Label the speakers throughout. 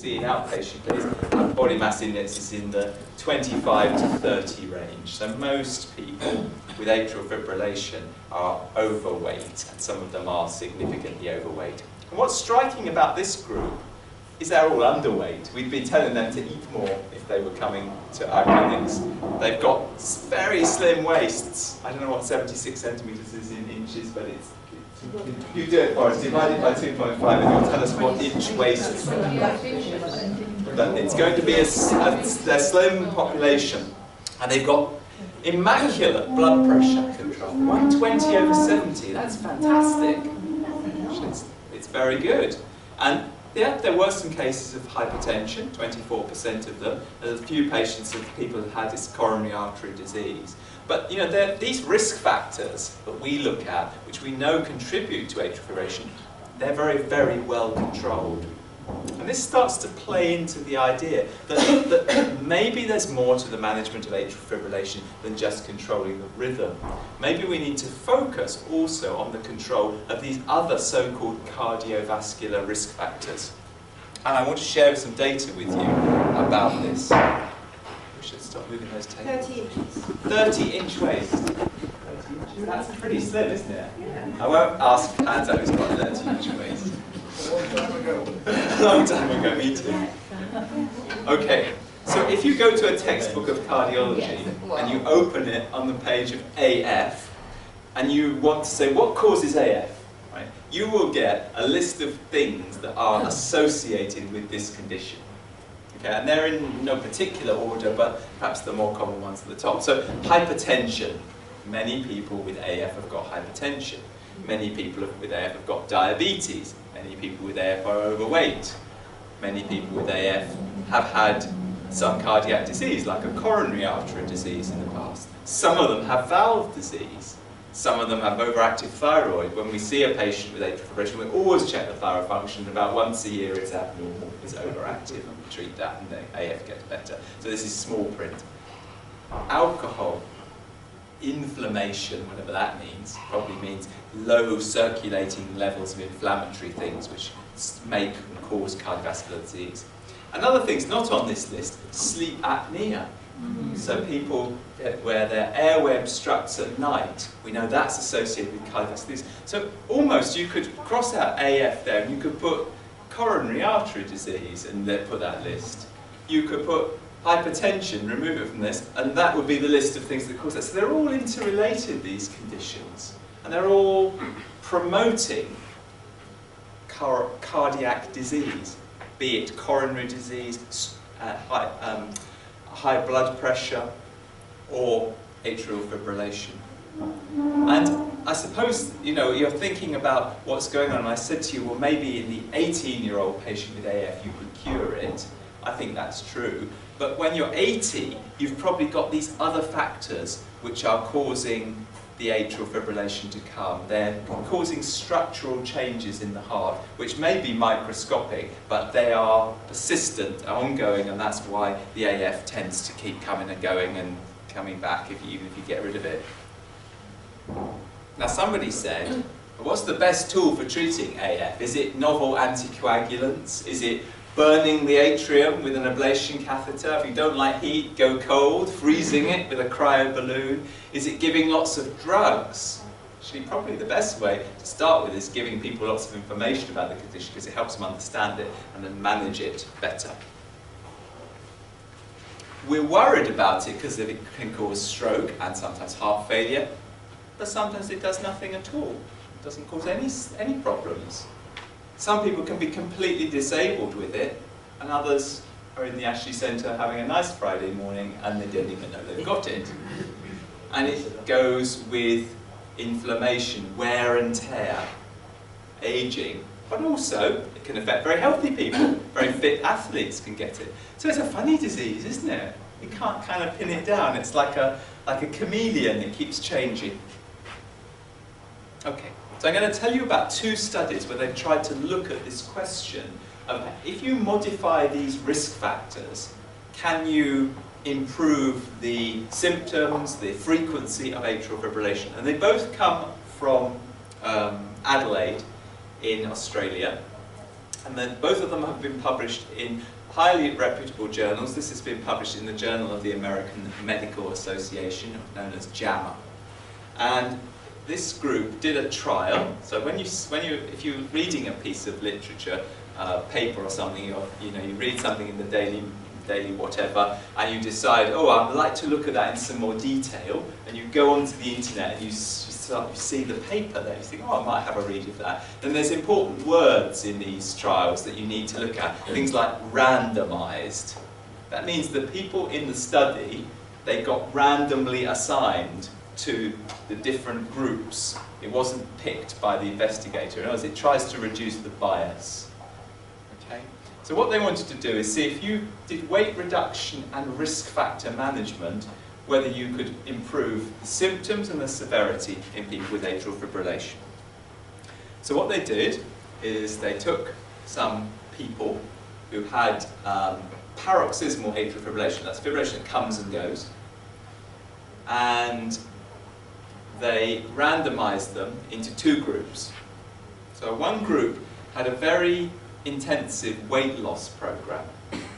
Speaker 1: see in outpatient, please, and body mass index is in the 25 to 30 range. So most people with atrial fibrillation are overweight, and some of them are significantly overweight. And what's striking about this group is they're all underweight. We've been telling them to eat more if they were coming to our clinics. They've got very slim waists. I don't know what 76 centimetres is in inches, but it's you do it for us, divide it by 2.5 and you'll tell us what inch waist. But it's going to be a slim population, and they've got immaculate blood pressure control, 120 over 70, that's fantastic. It's very good. And yeah, there were some cases of hypertension, 24% of them. There's a few patients of people who had this coronary artery disease. But you know, these risk factors that we look at, which we know contribute to atrial fibrillation, they're very, very well controlled. And this starts to play into the idea that maybe there's more to the management of atrial fibrillation than just controlling the rhythm. Maybe we need to focus also on the control of these other so-called cardiovascular risk factors. And I want to share some data with you about this. We should stop moving those tables. 30 inches. 30-inch waist. 30 inches. That's pretty slim, isn't it? Yeah. I won't ask Anza who's got a 30-inch waist. A long time ago, me too. Okay, so if you go to a textbook of cardiology and you open it on the page of AF and you want to say what causes AF, right, you will get a list of things that are associated with this condition. Okay, and they're in no particular order, but perhaps the more common ones at the top. So hypertension. Many people with AF have got hypertension. Many people with AF have got diabetes. Many people with AF are overweight. Many people with AF have had some cardiac disease, like a coronary artery disease in the past. Some of them have valve disease. Some of them have overactive thyroid. When we see a patient with atrial fibrillation, we always check the thyroid function. About once a year it's abnormal, it's overactive, and we treat that and the AF gets better. So this is small print. Alcohol. Inflammation, whatever that means, probably means low circulating levels of inflammatory things which make and cause cardiovascular disease. Another thing's not on this list, sleep apnea. So people where their airway obstructs at night, we know that's associated with cardiovascular disease. So almost you could cross out AF there and you could put coronary artery disease and then put that list. You could put hypertension, remove it from this, and that would be the list of things that cause that. So they're all interrelated, these conditions, and they're all promoting cardiac disease, be it coronary disease, high blood pressure, or atrial fibrillation. And I suppose, you know, you're thinking about what's going on, and I said to you, well, maybe in the 18-year-old patient with AF you could cure it. I think that's true. But when you're 80, you've probably got these other factors which are causing the atrial fibrillation to come. They're causing structural changes in the heart, which may be microscopic, but they are persistent, ongoing, and that's why the AF tends to keep coming and going and coming back even if you get rid of it. Now somebody said, what's the best tool for treating AF? Is it novel anticoagulants? Is it burning the atrium with an ablation catheter? If you don't like heat, go cold, freezing it with a cryo balloon. Is it giving lots of drugs? Actually, probably the best way to start with is giving people lots of information about the condition because it helps them understand it and then manage it better. We're worried about it because it can cause stroke and sometimes heart failure, but sometimes it does nothing at all. It doesn't cause any problems. Some people can be completely disabled with it, and others are in the Ashley Centre having a nice Friday morning and they don't even know they've got it. And it goes with inflammation, wear and tear, ageing, but also it can affect very healthy people. Very fit athletes can get it. So it's a funny disease, isn't it? You can't kind of pin it down. It's like a chameleon, it keeps changing. Okay. So I'm going to tell you about two studies where they've tried to look at this question of if you modify these risk factors, can you improve the symptoms, the frequency of atrial fibrillation? And they both come from Adelaide in Australia. And then both of them have been published in highly reputable journals. This has been published in the Journal of the American Medical Association, known as JAMA. And this group did a trial. So if you're reading a piece of literature, paper or something, or you read something in the daily whatever, and you decide, oh, I'd like to look at that in some more detail, and you go onto the internet and you see the paper there, you think, oh, I might have a read of that. Then there's important words in these trials that you need to look at. Things like randomized. That means the people in the study, they got randomly assigned to the different groups. It wasn't picked by the investigator. In other words, it tries to reduce the bias. Okay? So what they wanted to do is see if you did weight reduction and risk factor management, whether you could improve the symptoms and the severity in people with atrial fibrillation. So what they did is they took some people who had paroxysmal atrial fibrillation, that's fibrillation that comes and goes, and they randomized them into two groups. So one group had a very intensive weight loss program.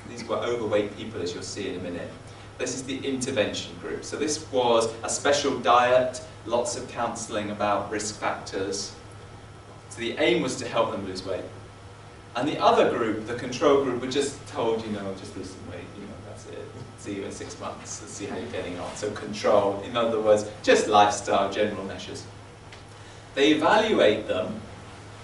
Speaker 1: These were overweight people, as you'll see in a minute. This is the intervention group. So this was a special diet, lots of counselling about risk factors. So the aim was to help them lose weight. And the other group, the control group, were just told, just lose some weight, that's it. See you in 6 months, let's see how you're getting on. So control, in other words, just lifestyle, general measures. They evaluate them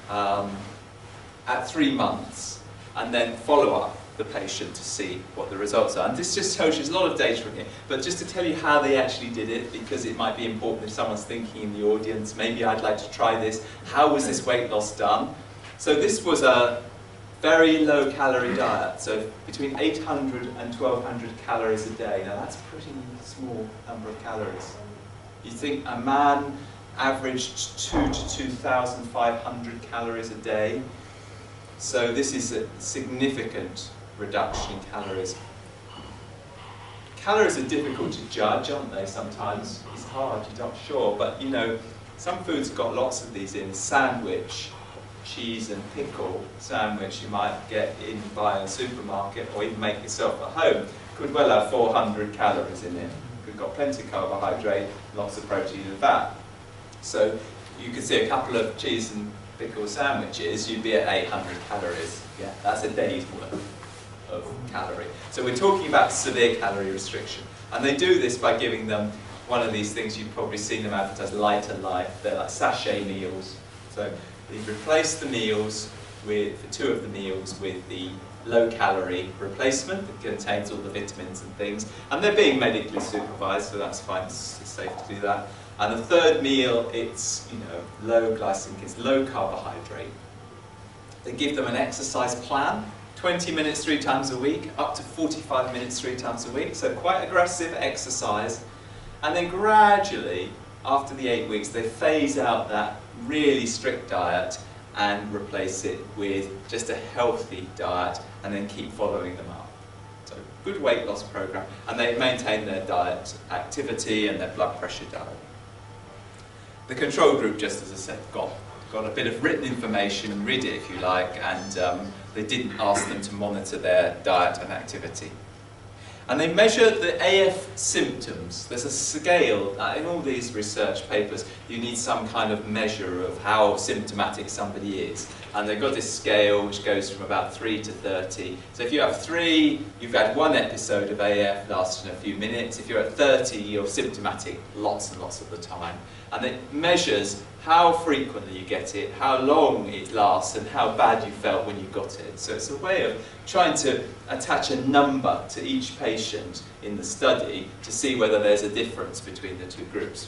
Speaker 1: at 3 months and then follow up the patient to see what the results are. And this just shows you, there's a lot of data in here, but just to tell you how they actually did it, because it might be important if someone's thinking in the audience, maybe I'd like to try this. How was this weight loss done? So this was a very low calorie diet, so between 800 and 1200 calories a day. Now that's a pretty small number of calories. You think a man averaged 2,000 to 2,500 calories a day. So this is a significant reduction in calories. Calories are difficult to judge, aren't they, sometimes? It's hard, you're not sure, but some foods have got lots of these in. Sandwich, cheese and pickle sandwich you might get in by a supermarket or even make yourself at home could well have 400 calories in it. We've got plenty of carbohydrate, lots of protein and fat. So you could see a couple of cheese and pickle sandwiches, you'd be at 800 calories. Yeah, that's a day's worth of calorie. So we're talking about severe calorie restriction. And they do this by giving them one of these things, you've probably seen them advertised, Lighter Life. They're like sachet meals. So you replace the meals for 2 of the meals with the low-calorie replacement that contains all the vitamins and things. And they're being medically supervised, so that's fine, it's safe to do that. And the third meal, it's low glycemic, it's low carbohydrate. They give them an exercise plan, 20 minutes 3 times a week, up to 45 minutes 3 times a week, so quite aggressive exercise. And then gradually, after the 8 weeks, they phase out that really strict diet and replace it with just a healthy diet and then keep following them up. So good weight loss program, and they maintain their diet activity and their blood pressure diet. The control group, just as I said, got a bit of written information, read it if you like, and they didn't ask them to monitor their diet and activity. And they measure the AF symptoms. There's a scale, in all these research papers, you need some kind of measure of how symptomatic somebody is. And they've got this scale which goes from about 3 to 30. So if you have 3, you've had 1 episode of AF lasting a few minutes. If you're at 30, you're symptomatic lots and lots of the time. And it measures how frequently you get it, how long it lasts, and how bad you felt when you got it. So it's a way of trying to attach a number to each patient in the study to see whether there's a difference between the 2 groups.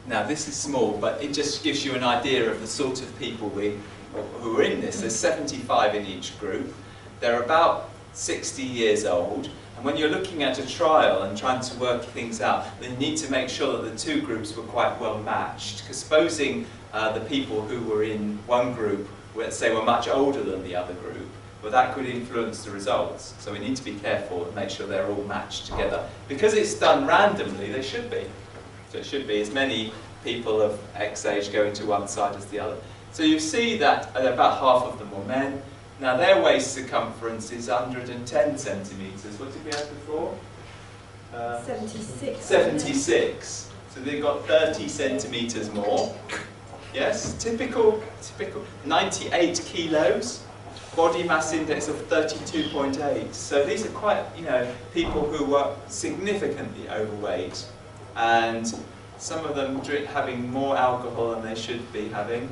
Speaker 1: Now this is small, but it just gives you an idea of the sort of people who are in this. There's 75 in each group. They're about 60 years old. And when you're looking at a trial and trying to work things out, then you need to make sure that the 2 groups were quite well matched. Because supposing the people who were in one group, let's say, were much older than the other group, well, that could influence the results. So we need to be careful and make sure they're all matched together. Because it's done randomly, they should be. So it should be as many people of X age going to one side as the other. So you see that about half of them were men. Now their waist circumference is 110 centimetres. What did we have before?
Speaker 2: 76.
Speaker 1: 76. So they've got 30 centimetres more. Yes, typical 98 kilos, body mass index of 32.8. So these are quite, people who were significantly overweight, and some of them having more alcohol than they should be having,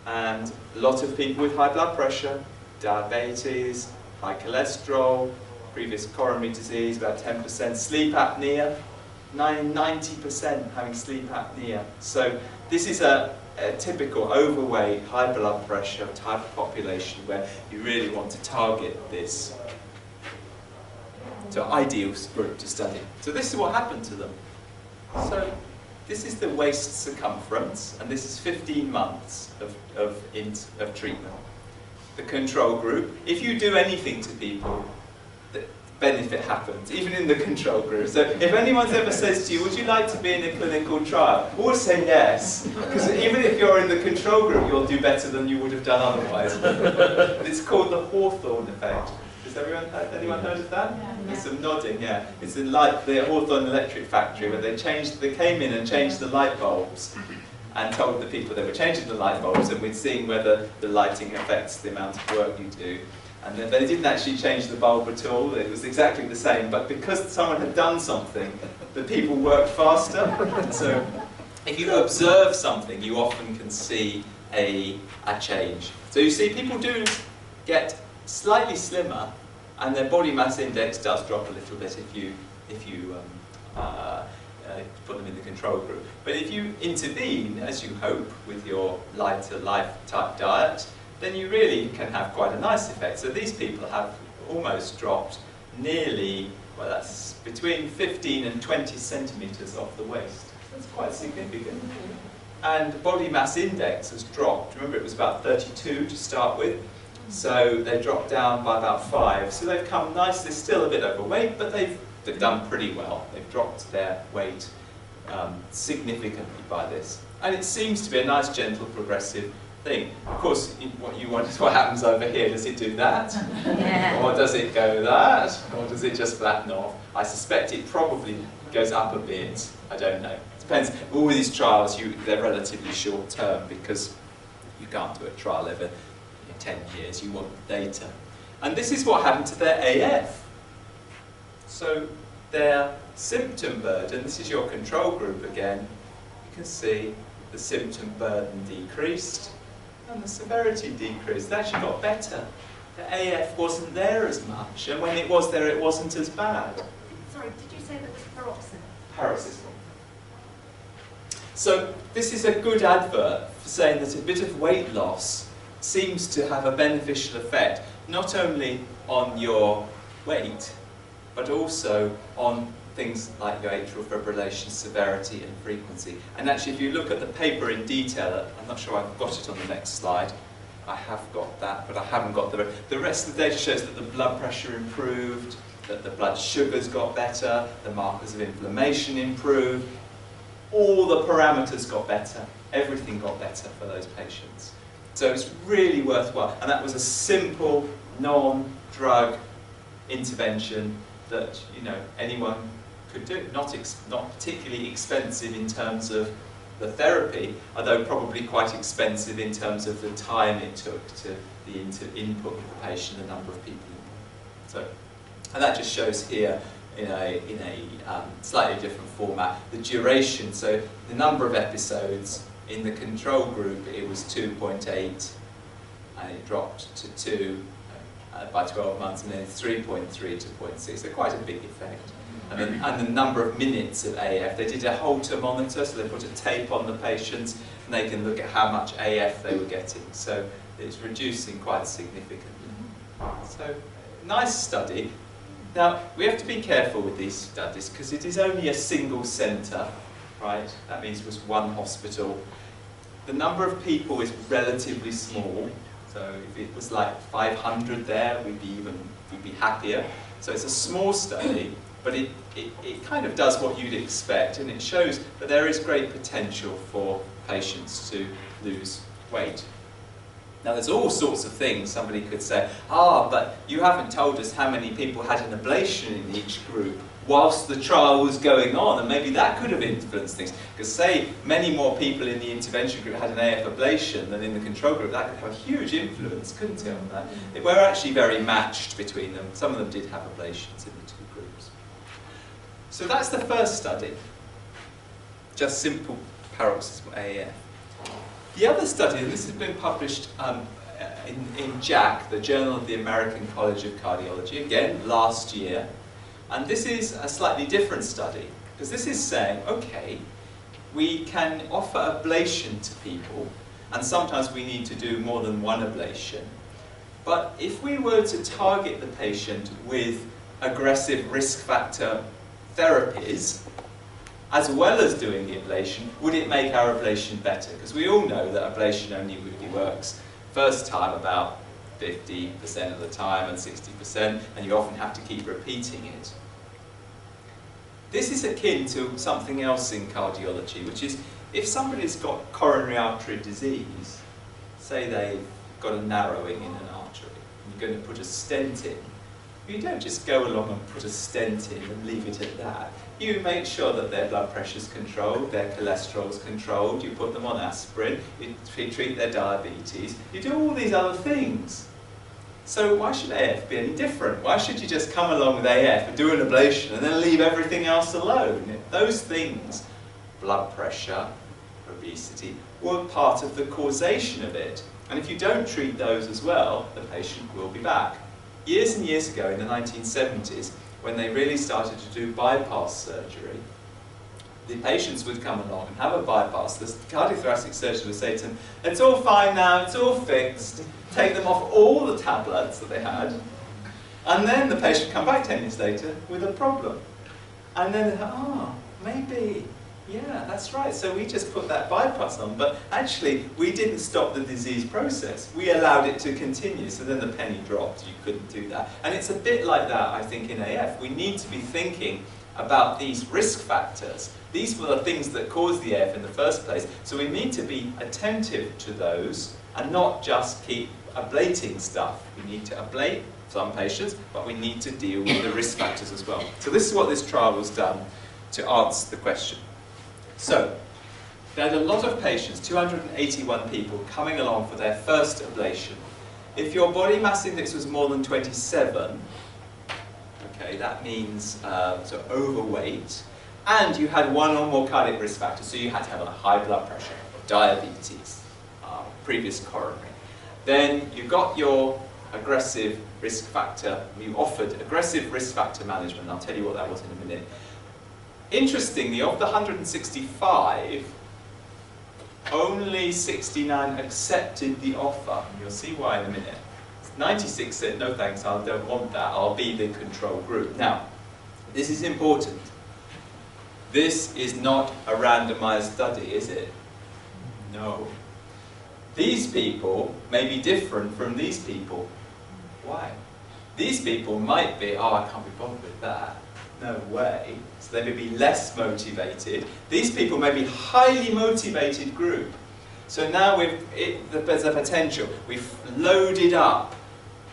Speaker 1: and a lot of people with high blood pressure, diabetes, high cholesterol, previous coronary disease, about 10%, sleep apnea, 90% having sleep apnea. So this is a typical overweight, high blood pressure type of population where you really want to target this. So ideal group to study. So this is what happened to them. So this is the waist circumference, and this is 15 months of treatment. The control group, if you do anything to people, the benefit happens, even in the control group. So if anyone ever says to you, would you like to be in a clinical trial? Always say yes, because even if you're in the control group, you'll do better than you would have done otherwise. It's called the Hawthorne effect. Has anyone heard of that?
Speaker 2: Yeah.
Speaker 1: There's some nodding, yeah. It's like the Hawthorne Electric Factory, where they came in and changed the light bulbs and told the people they were changing the light bulbs, and we'd seen whether the lighting affects the amount of work you do. And then they didn't actually change the bulb at all, it was exactly the same, but because someone had done something, the people worked faster. So if you observe something, you often can see a change. So you see people do get slightly slimmer, and their body mass index does drop a little bit if you put them in the control group. But if you intervene, as you hope, with your lighter life type diet, then you really can have quite a nice effect. So these people have almost dropped nearly, well, that's between 15 and 20 centimetres off the waist. That's quite significant. And body mass index has dropped. Remember, it was about 32 to start with. So they dropped down by about 5. So they've come nicely, still a bit overweight, but they've done pretty well. They've dropped their weight significantly by this. And it seems to be a nice, gentle, progressive thing. Of course, what you want is what happens over here. Does it do that?
Speaker 2: Yeah.
Speaker 1: Or does it go that? Or does it just flatten off? I suspect it probably goes up a bit. I don't know. It depends. All these trials, they're relatively short term, because you can't do a trial over 10 years, you want the data. And this is what happened to their AF. So their symptom burden, this is your control group again, you can see the symptom burden decreased and the severity decreased. They actually got better. The AF wasn't there as much, and when it was there, it wasn't as bad.
Speaker 2: Sorry, did you say that was paroxysmal?
Speaker 1: Paroxysmal. So this is a good advert for saying that a bit of weight loss seems to have a beneficial effect, not only on your weight, but also on things like your atrial fibrillation severity and frequency. And actually, if you look at the paper in detail, I'm not sure I've got it on the next slide. I have got that, but I haven't got the rest of the data shows that the blood pressure improved, that the blood sugars got better, the markers of inflammation improved, all the parameters got better, everything got better for those patients. So it's really worthwhile, and that was a simple, non-drug intervention that anyone could do. Not particularly expensive in terms of the therapy, although probably quite expensive in terms of the time it took to the input of the patient, the number of people. So, and that just shows here in a slightly different format the duration. So the number of episodes. In the control group, it was 2.8, and it dropped to 2 by 12 months, and then 3.3 to 0.6. So quite a big effect. And the number of minutes of AF, they did a Holter monitor, so they put a tape on the patients, and they can look at how much AF they were getting. So it's reducing quite significantly. So nice study. Now, we have to be careful with these studies, because it is only a single centre. Right? That means it was one hospital. The number of people is relatively small, so if it was like 500 there, we'd be happier. So it's a small study, but it kind of does what you'd expect, and it shows that there is great potential for patients to lose weight. Now there's all sorts of things somebody could say, but you haven't told us how many people had an ablation in each group whilst the trial was going on, and maybe that could have influenced things. Because say many more people in the intervention group had an AF ablation than in the control group, that could have a huge influence, couldn't it, on that? They were actually very matched between them. Some of them did have ablations in the two groups. So that's the first study, just simple paroxysmal AF. The other study, and this has been published in JACC, the Journal of the American College of Cardiology, again, last year. And this is a slightly different study, because this is saying, okay, we can offer ablation to people, and sometimes we need to do more than one ablation. But if we were to target the patient with aggressive risk factor therapies, as well as doing the ablation, would it make our ablation better? Because we all know that ablation only really works first time about 50% of the time and 60%, and you often have to keep repeating it. This is akin to something else in cardiology, which is if somebody's got coronary artery disease, say they've got a narrowing in an artery, and you're going to put a stent in, you don't just go along and put a stent in and leave it at that. You make sure that their blood pressure's controlled, their cholesterol's controlled, you put them on aspirin, you treat their diabetes, you do all these other things. So why should AF be any different? Why should you just come along with AF and do an ablation and then leave everything else alone? Those things, blood pressure, obesity, were part of the causation of it. And if you don't treat those as well, the patient will be back. Years and years ago, in the 1970s, when they really started to do bypass surgery, the patients would come along and have a bypass. The cardiothoracic surgeon would say to them, it's all fine now, it's all fixed. Take them off all the tablets that they had. And then the patient would come back 10 years later with a problem. And then they thought, maybe, yeah, that's right. So we just put that bypass on, but actually we didn't stop the disease process. We allowed it to continue, so then the penny dropped. You couldn't do that. And it's a bit like that, I think, in AF. We need to be thinking about these risk factors. These were the things that caused the AF in the first place, so we need to be attentive to those and not just keep ablating stuff. We need to ablate some patients, but we need to deal with the risk factors as well. So this is what this trial was done to answer the question. So, they had a lot of patients, 281 people, coming along for their first ablation. If your body mass index was more than 27, okay, that means so overweight, and you had one or more cardiac risk factors, so you had to have a high blood pressure, diabetes, previous coronary. Then you got your aggressive risk factor, you offered aggressive risk factor management. I'll tell you what that was in a minute. Interestingly, of the 165, only 69 accepted the offer. You'll see why in a minute. 96 said, no thanks, I don't want that, I'll be the control group. Now, this is important. This is not a randomized study, is it? No. These people may be different from these people. Why? These people might be, I can't be bothered with that. No way. So they may be less motivated. These people may be highly motivated group. So now there's a potential. We've loaded up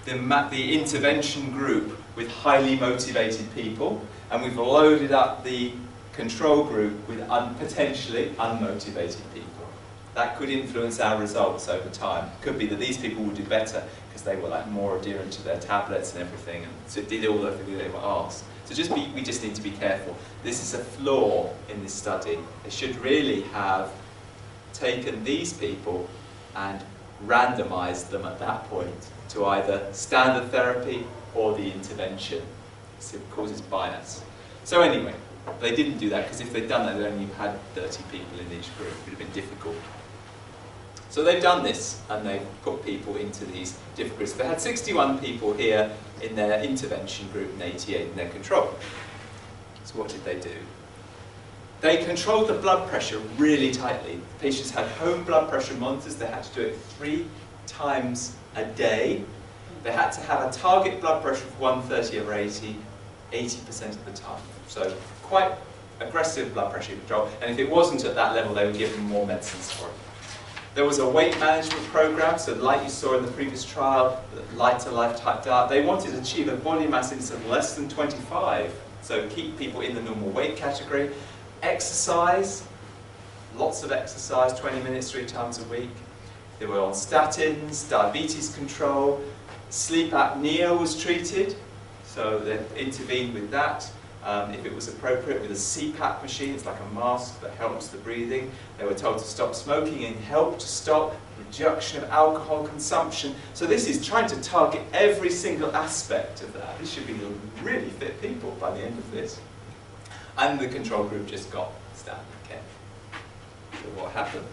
Speaker 1: the intervention group with highly motivated people, and we've loaded up the control group with potentially unmotivated people. That could influence our results over time. Could be that these people will do better because they were like more adherent to their tablets and everything, and so did all the things they were asked. So we just need to be careful. This is a flaw in this study. They should really have taken these people and randomized them at that point to either standard therapy or the intervention. So it causes bias. So anyway, they didn't do that because if they'd done that, they'd only had 30 people in each group. It would have been difficult. So they've done this, and they've put people into these different groups. They had 61 people here in their intervention group and 88 in their control. So what did they do? They controlled the blood pressure really tightly. The patients had home blood pressure monitors. They had to do it 3 times a day. They had to have a target blood pressure of 130 over 80, 80% of the time. So quite aggressive blood pressure control. And if it wasn't at that level, they would give them more medicines for it. There was a weight management program, so like you saw in the previous trial, the lighter life-type diet, they wanted to achieve a body mass index of less than 25, so keep people in the normal weight category. Exercise, lots of exercise, 20 minutes 3 times a week. They were on statins, diabetes control, sleep apnea was treated, so they intervened with that. If it was appropriate, with a CPAP machine, it's like a mask that helps the breathing. They were told to stop smoking and help to stop reduction of alcohol consumption. So this is trying to target every single aspect of that. This should be really fit people by the end of this. And the control group just got standard care. So what happened?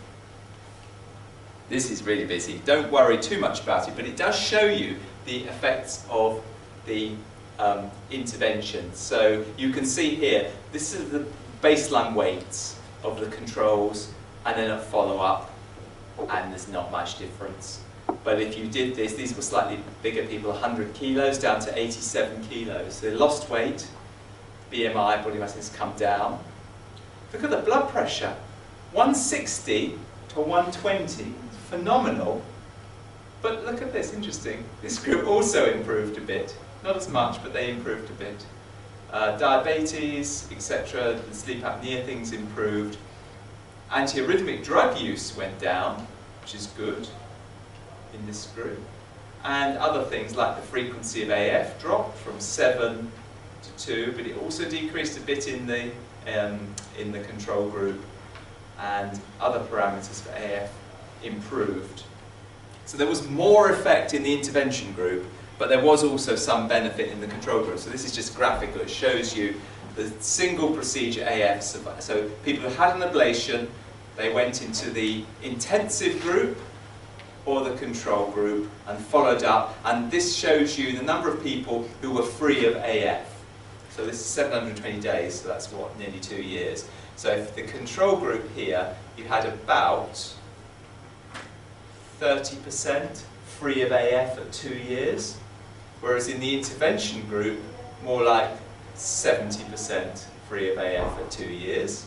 Speaker 1: This is really busy. Don't worry too much about it, but it does show you the effects of the intervention. So you can see here, this is the baseline weights of the controls and then a follow-up, and there's not much difference. But if you did this, these were slightly bigger people, 100 kilos down to 87 kilos. So they lost weight, BMI, body mass index, come down. Look at the blood pressure, 160 to 120, phenomenal. But look at this, interesting. This group also improved a bit. Not as much, but they improved a bit. Diabetes, etc., the sleep apnea things improved. Antiarrhythmic drug use went down, which is good in this group. And other things like the frequency of AF dropped from 7 to 2, but it also decreased a bit in the control group. And other parameters for AF improved. So there was more effect in the intervention group, but there was also some benefit in the control group. So this is just graphical. It shows you the single procedure AF. So people who had an ablation, they went into the intensive group or the control group and followed up. And this shows you the number of people who were free of AF. So this is 720 days, so that's what, nearly 2 years. So if the control group here, you had about 30% free of AF at 2 years. Whereas in the intervention group, more like 70% free of AF at 2 years.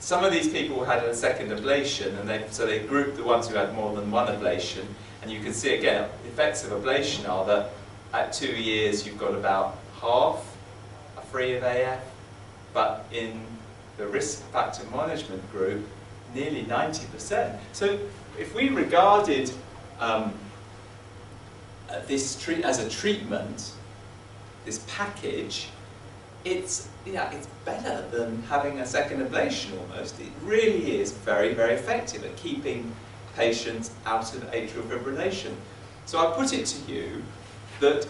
Speaker 1: Some of these people had a second ablation, and so they grouped the ones who had more than one ablation. And you can see again, the effects of ablation are that at 2 years you've got about half are free of AF, but in the risk factor management group, nearly 90%. So if we regarded this as a treatment, this package, it's better than having a second ablation almost. It really is very, very effective at keeping patients out of atrial fibrillation. So I put it to you that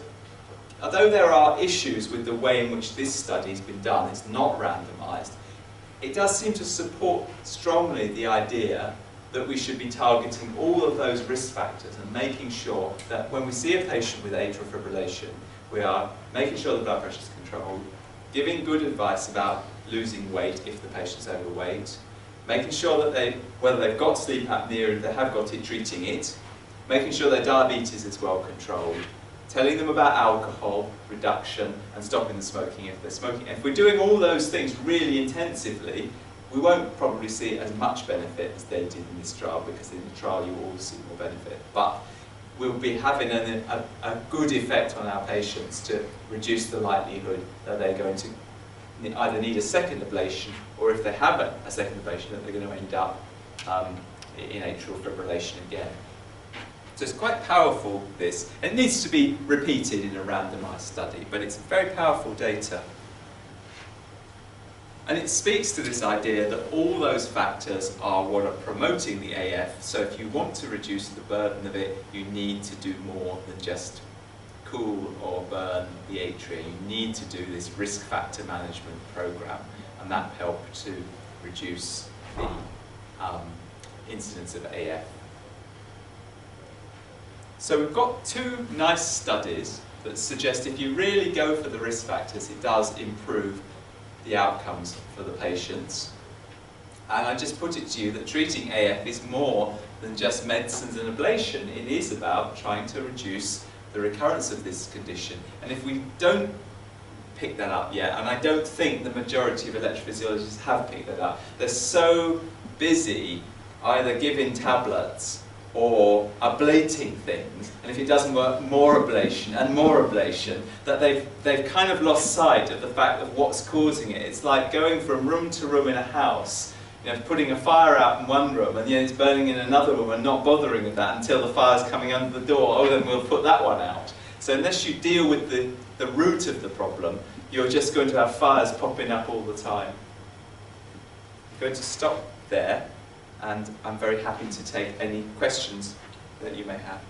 Speaker 1: although there are issues with the way in which this study has been done, it's not randomized, it does seem to support strongly the idea that we should be targeting all of those risk factors and making sure that when we see a patient with atrial fibrillation, we are making sure the blood pressure is controlled, giving good advice about losing weight if the patient's overweight, making sure that whether they've got sleep apnea, if they have got it, treating it, making sure their diabetes is well controlled, telling them about alcohol reduction and stopping the smoking if they're smoking. If we're doing all those things really intensively, we won't probably see as much benefit as they did in this trial, because in the trial you will see more benefit. But we'll be having a good effect on our patients to reduce the likelihood that they're going to either need a second ablation, or if they have a second ablation, that they're going to end up in atrial fibrillation again. So it's quite powerful, this. It needs to be repeated in a randomized study, but it's very powerful data. And it speaks to this idea that all those factors are what are promoting the AF, so if you want to reduce the burden of it, you need to do more than just cool or burn the atria. You need to do this risk factor management program, and that helped to reduce the incidence of AF. So we've got two nice studies that suggest if you really go for the risk factors, it does improve the outcomes for the patients. And I just put it to you that treating AF is more than just medicines and ablation. It is about trying to reduce the recurrence of this condition. And if we don't pick that up yet, and I don't think the majority of electrophysiologists have picked that up, they're so busy either giving tablets or ablating things, and if it doesn't work, more ablation and more ablation, that they've kind of lost sight of the fact of what's causing it. It's like going from room to room in a house, you know, putting a fire out in one room and then it's burning in another room and not bothering with that until the fire's coming under the door. Oh, then we'll put that one out. So unless you deal with the root of the problem, you're just going to have fires popping up all the time. I'm going to stop there, and I'm very happy to take any questions that you may have.